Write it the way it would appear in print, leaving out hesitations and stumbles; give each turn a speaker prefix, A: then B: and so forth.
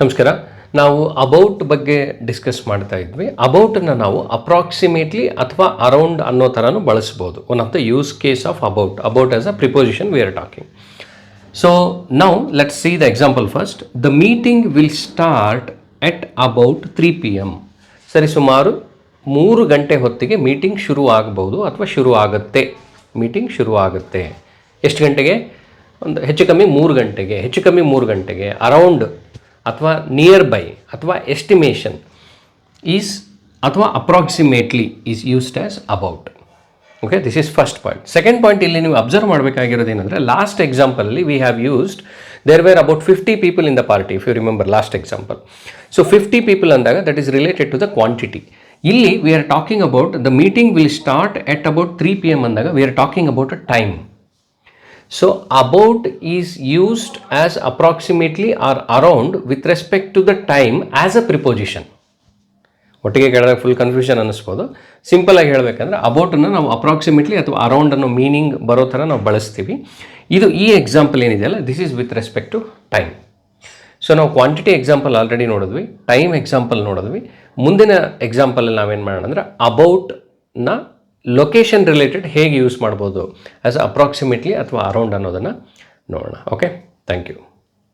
A: ನಮಸ್ಕಾರ. ನಾವು ಅಬೌಟ್ ಬಗ್ಗೆ ಡಿಸ್ಕಸ್ ಮಾಡ್ತಾ ಇದ್ವಿ. ಅಬೌಟನ್ನು ನಾವು ಅಪ್ರಾಕ್ಸಿಮೇಟ್ಲಿ ಅಥವಾ ಅರೌಂಡ್ ಅನ್ನೋ ಥರನೂ ಬಳಸ್ಬೋದು. One of the use case of about as a preposition V are talking. So now let's see the example first. The meeting will start at about 3 PM. ಸರಿ, ಸುಮಾರು 3 ಗಂಟೆ ಹೊತ್ತಿಗೆ ಮೀಟಿಂಗ್ ಶುರು ಆಗಬಹುದು ಅಥವಾ ಶುರು ಆಗುತ್ತೆ. ಮೀಟಿಂಗ್ ಶುರು ಆಗುತ್ತೆ ಎಷ್ಟು ಗಂಟೆಗೆ? ಒಂದು ಹೆಚ್ಚು ಕಮ್ಮಿ 3 ಗಂಟೆಗೆ. ಅರೌಂಡ್ ಅಥವಾ ನಿಯರ್ ಬೈ ಅಥವಾ ಎಸ್ಟಿಮೇಷನ್ ಈಸ್ ಅಥವಾ approximately is used as about. Okay, this is first point. Second point, ಇಲ್ಲಿ ನೀವು ಅಬ್ಸರ್ವ್ ಮಾಡಬೇಕಾಗಿರೋದು ಏನಂದರೆ, ಲಾಸ್ಟ್ ಎಕ್ಸಾಂಪಲಲ್ಲಿ we have used there were about 50 people in the party, if you remember last example. So 50 people ಅಂದಾಗ that is related to the quantity. ಇಲ್ಲಿ we are talking about the meeting will start at about 3 PM ಅಂದಾಗ V are talking about a time. So about is used as approximately or around with respect to the time as a preposition. ಒಟ್ಟಿಗೆ ಕೇಳಿದಾಗ full confusion ಅನ್ನಿಸ್ಬೋದು. ಸಿಂಪಲಾಗಿ ಹೇಳಬೇಕಂದ್ರೆ ಅಬೌಟನ್ನು ನಾವು approximately ಅಥವಾ around ಅನ್ನೋ meaning ಬರೋ ಥರ ನಾವು ಬಳಸ್ತೀವಿ. ಇದು ಈ ಎಕ್ಸಾಂಪಲ್ ಏನಿದೆಯಲ್ಲ, this is with respect to time. So ನಾವು ಕ್ವಾಂಟಿಟಿ ಎಕ್ಸಾಂಪಲ್ ಆಲ್ರೆಡಿ ನೋಡಿದ್ವಿ, ಟೈಮ್ ಎಕ್ಸಾಂಪಲ್ ನೋಡಿದ್ವಿ. ಮುಂದಿನ ಎಕ್ಸಾಂಪಲಲ್ಲಿ ನಾವೇನು ಮಾಡೋಣ ಅಂದರೆ ಅಬೌಟ್ನ ಲೊಕೇಶನ್ ರಿಲೇಟೆಡ್ ಹೇಗೆ ಯೂಸ್ ಮಾಡ್ಬೋದು ಆಸ್ ಅಪ್ರಾಕ್ಸಿಮೇಟ್ಲಿ ಅಥವಾ ಅರೌಂಡ್ ಅನ್ನೋದನ್ನು ನೋಡೋಣ. Okay, thank you.